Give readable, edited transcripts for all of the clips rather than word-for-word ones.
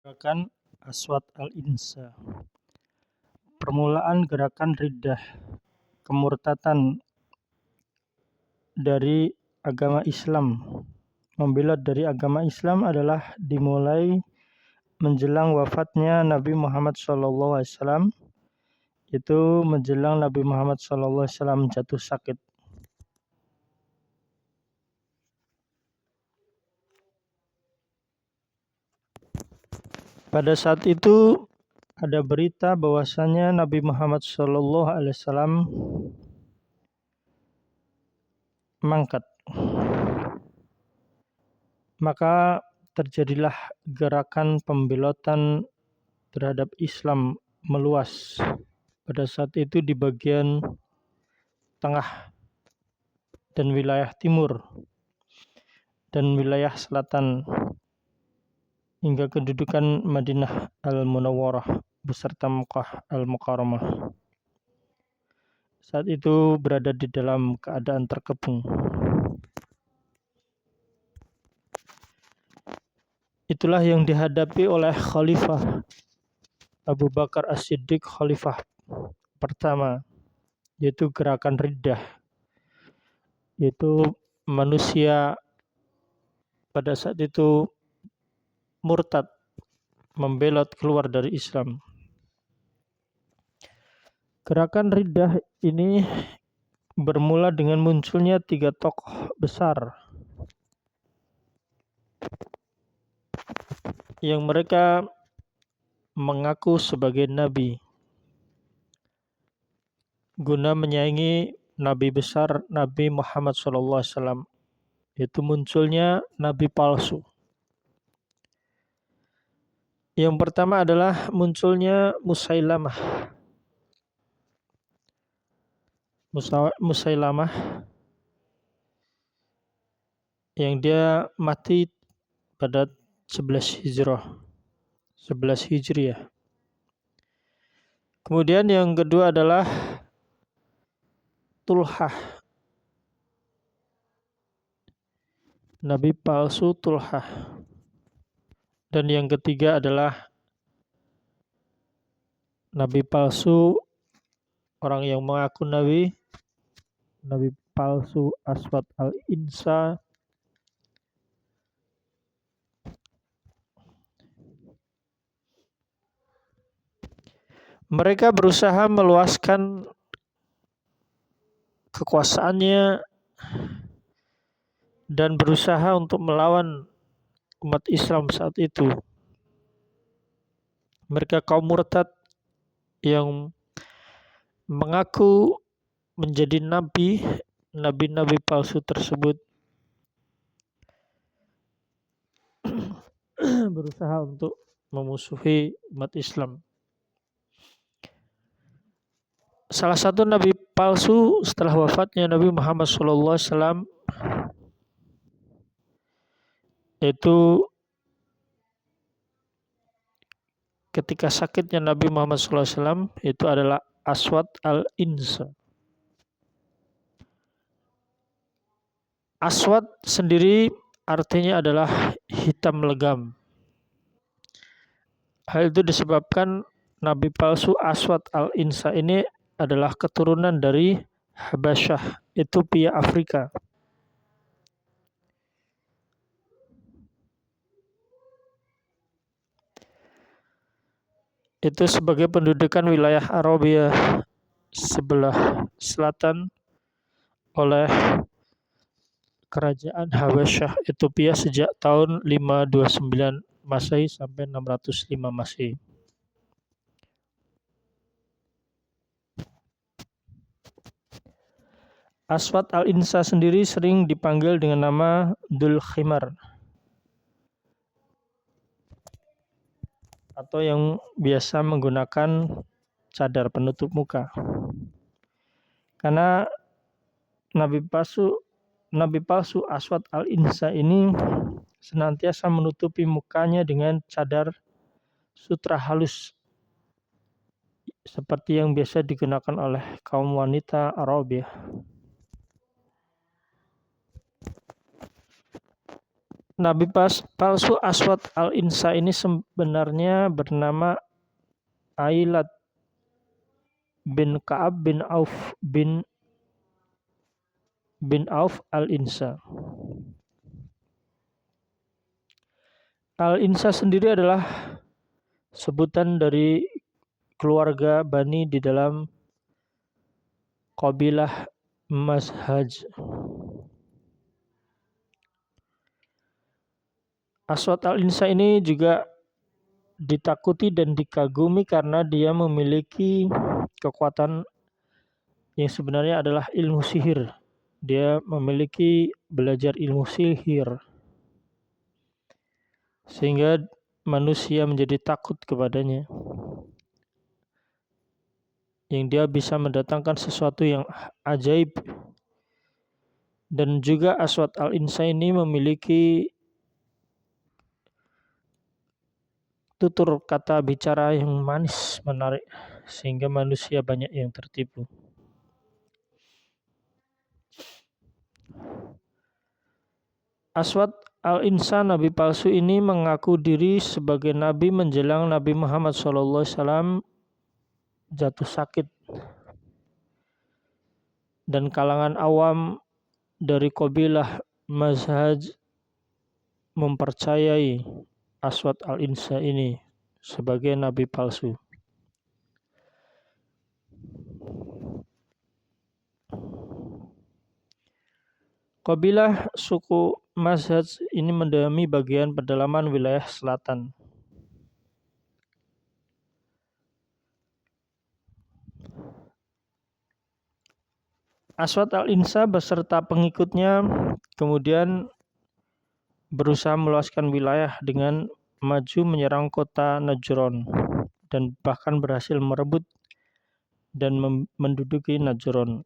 Gerakan Aswad al-Insa. Permulaan gerakan riddah, kemurtadan dari agama Islam, membelot dari agama Islam adalah dimulai menjelang wafatnya Nabi Muhammad SAW, itu menjelang Nabi Muhammad SAW jatuh sakit. Pada saat itu ada berita bahwasanya Nabi Muhammad SAW mangkat. Maka terjadilah gerakan pembelotan terhadap Islam meluas. Pada saat itu di bagian tengah dan wilayah timur dan wilayah selatan hingga kedudukan Madinah Al-Munawwarah beserta Makkah Al-Mukarramah. Saat itu berada di dalam keadaan terkepung. Itulah yang dihadapi oleh Khalifah Abu Bakar As-Siddiq, Khalifah pertama, yaitu gerakan riddah, yaitu manusia pada saat itu murtad, membelot keluar dari Islam. Gerakan riddah ini bermula dengan munculnya 3 tokoh besar yang mereka mengaku sebagai nabi guna menyaingi nabi besar Nabi Muhammad SAW, yaitu munculnya nabi palsu. Yang pertama adalah munculnya Musailamah. Musailamah yang dia mati pada 11 Hijriah. Kemudian yang kedua adalah Tulhah, nabi palsu Tulhah. Dan yang ketiga adalah nabi palsu, orang yang mengaku nabi palsu Aswad al-Insa. Mereka berusaha meluaskan kekuasaannya dan berusaha untuk melawan umat Islam saat itu. Mereka kaum murtad yang mengaku menjadi nabi palsu tersebut berusaha untuk memusuhi umat Islam. Salah satu nabi palsu setelah wafatnya Nabi Muhammad SAW itu ketika sakitnya Nabi Muhammad SAW itu adalah Aswad al-Insa. Aswad sendiri artinya adalah hitam legam. Hal itu disebabkan nabi palsu Aswad al-Insa ini adalah keturunan dari Habasyah, Ethiopia, Afrika. Itu sebagai pendudukan wilayah Arabia sebelah selatan oleh kerajaan Habasyah Ethiopia sejak tahun 529 Masehi sampai 605 Masehi. Aswad al-Insa sendiri sering dipanggil dengan nama Dzul Khimar atau yang biasa menggunakan cadar penutup muka. Karena nabi palsu Aswad al-Insa ini senantiasa menutupi mukanya dengan cadar sutra halus seperti yang biasa digunakan oleh kaum wanita Arabia. Nabi palsu Aswad al-Insa ini sebenarnya bernama Ailat bin Ka'ab bin Auf al-Insa. Al-Insa sendiri adalah sebutan dari keluarga Bani di dalam kabilah Mazhaj. Aswad al-Insa ini juga ditakuti dan dikagumi karena dia memiliki kekuatan yang sebenarnya adalah ilmu sihir. Dia memiliki belajar ilmu sihir sehingga manusia menjadi takut kepadanya. Yang dia bisa mendatangkan sesuatu yang ajaib. Dan juga Aswad al-Insa ini memiliki tutur kata bicara yang manis, menarik, sehingga manusia banyak yang tertipu. Aswad al-Insa, nabi palsu ini mengaku diri sebagai nabi menjelang Nabi Muhammad SAW jatuh sakit. Dan kalangan awam dari kabilah Mazhaj mempercayai Aswad al-Insa ini sebagai nabi palsu. Kabilah suku Mazhaj ini mendiami bagian pedalaman wilayah selatan. Aswad al-Insa beserta pengikutnya kemudian berusaha meluaskan wilayah dengan maju menyerang kota Najran dan bahkan berhasil merebut dan menduduki Najran.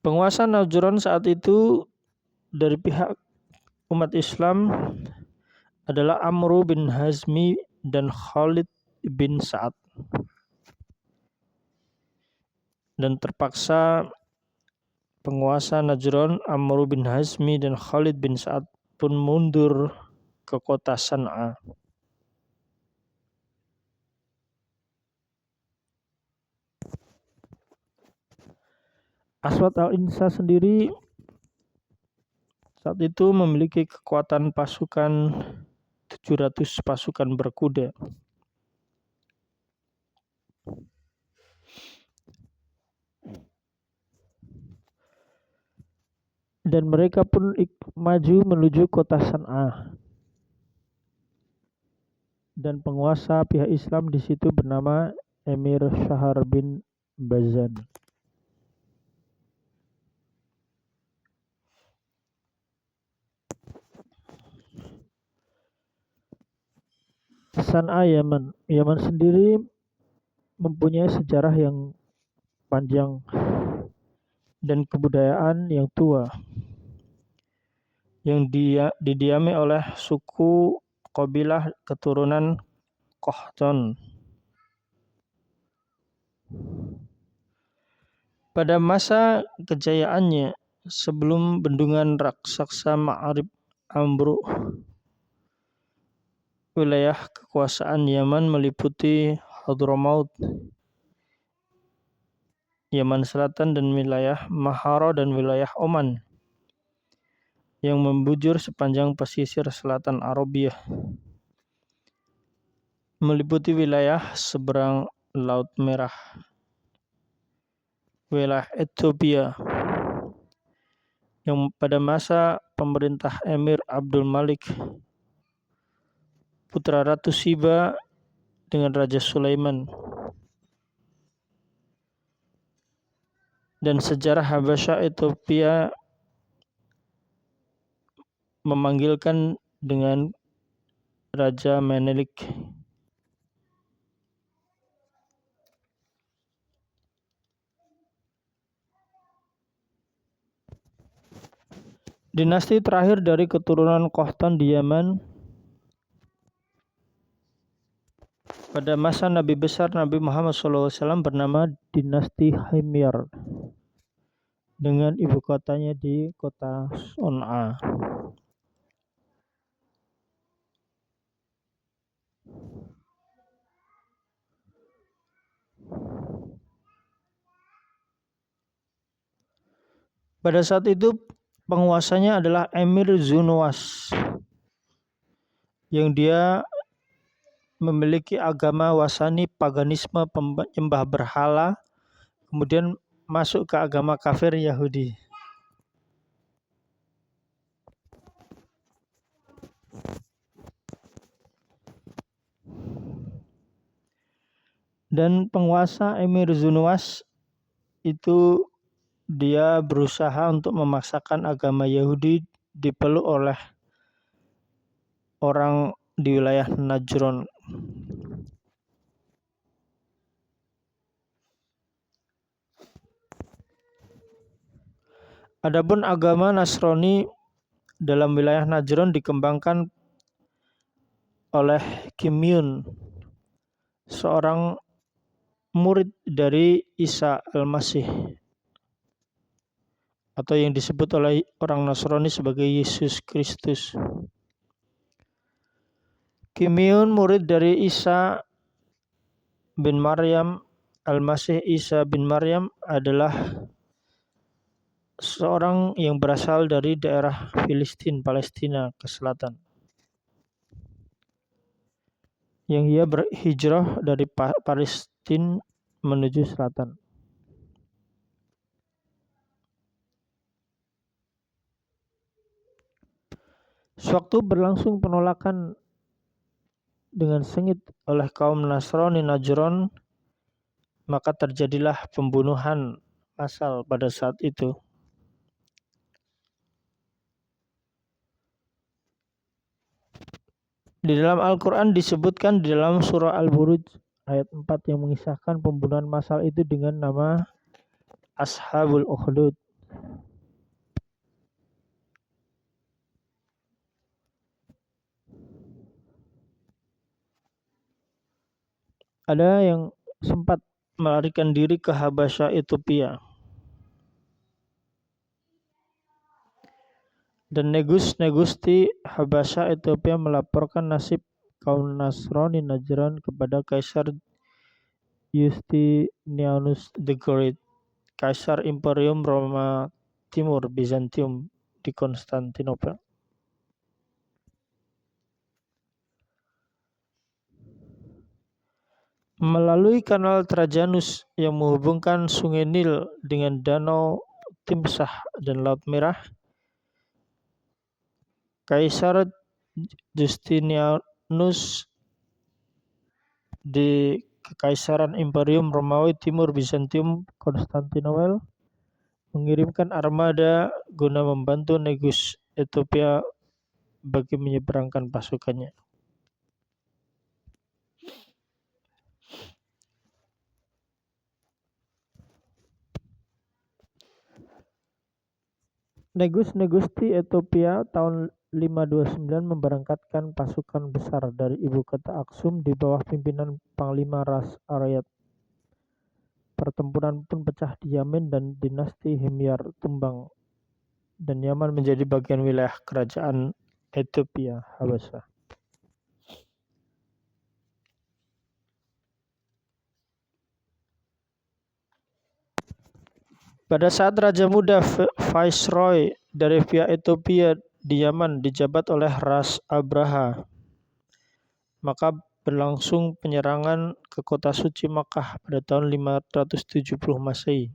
Penguasa Najran saat itu dari pihak umat Islam adalah Amru bin Hazmi dan Khalid bin Sa'ad. Dan terpaksa penguasa Najran Amru bin Hazmi dan Khalid bin Sa'ad pun mundur ke kota San'a. Aswad al-Insa sendiri saat itu memiliki kekuatan pasukan 700 pasukan berkuda. Dan mereka pun maju menuju kota San'a. Dan penguasa pihak Islam di situ bernama Emir Syahar bin Bazan. San'a Yaman. Yaman sendiri mempunyai sejarah yang panjang dan kebudayaan yang tua yang didiami oleh suku kabilah keturunan Qahtan. Pada masa kejayaannya sebelum bendungan raksasa Ma'arib ambruk, wilayah kekuasaan Yaman meliputi Hadramaut, Yaman Selatan dan wilayah Mahara dan wilayah Oman yang membujur sepanjang pesisir selatan Arabia, meliputi wilayah seberang Laut Merah, wilayah Ethiopia yang pada masa pemerintah Emir Abdul Malik putra Ratu Siba dengan Raja Sulaiman, dan sejarah Habasya Ethiopia memanggilkan dengan Raja Menelik. Dinasti terakhir dari keturunan Qahtan di Yaman pada masa Nabi besar Nabi Muhammad SAW bernama dinasti Himyar. dengan ibu kotanya di kota Son'a. Pada saat itu penguasanya adalah Emir Zunuwas yang dia memiliki agama wasani, paganisme, penyembah berhala, kemudian masuk ke agama kafir Yahudi. Dan penguasa Emir Zunuwas itu dia berusaha untuk memaksakan agama Yahudi dipeluk oleh orang di wilayah Najran. Adapun agama Nasrani dalam wilayah Najran dikembangkan oleh Kimyun, seorang murid dari Isa Al-Masih atau yang disebut oleh orang Nasrani sebagai Yesus Kristus. Kimyun murid dari Isa bin Maryam Al-Masih. Isa bin Maryam adalah seorang yang berasal dari daerah Filistin, Palestina ke selatan, yang ia berhijrah dari Palestina menuju selatan. Sewaktu berlangsung penolakan dengan sengit oleh kaum Nasrani Najran, maka terjadilah pembunuhan massal pada saat itu. Di dalam Al-Quran disebutkan di dalam surah Al-Buruj ayat 4 yang mengisahkan pembunuhan massal itu dengan nama Ashabul Ukhdud. Ada yang sempat melarikan diri ke Habasyah, Ethiopia. Dan Negus di Habasyah, Ethiopia melaporkan nasib kaum Nasrani Najran kepada Kaisar Justinianus the Great, Kaisar Imperium Roma Timur Bizantium di Konstantinopel. Melalui kanal Trajanus yang menghubungkan Sungai Nil dengan Danau Timsah dan Laut Merah, Kaisar Justinianus di Kekaisaran Imperium Romawi Timur Bizantium Konstantinopel mengirimkan armada guna membantu Negus Ethiopia bagi menyeberangkan pasukannya. Negus di Ethiopia tahun 529 memberangkatkan pasukan besar dari ibu kota Aksum di bawah pimpinan Panglima Ras Arayat. Pertempuran pun pecah di Yamen dan dinasti Himyar tumbang dan Yaman menjadi bagian wilayah kerajaan Ethiopia Habasyah. Pada saat Raja Muda Viceroy dari pihak Ethiopia di Yaman dijabat oleh Ras Abraha, maka berlangsung penyerangan ke kota suci Makkah pada tahun 570 Masehi.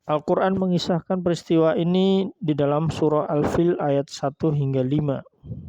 Al-Quran mengisahkan peristiwa ini di dalam surah Al-Fil ayat 1 hingga 5.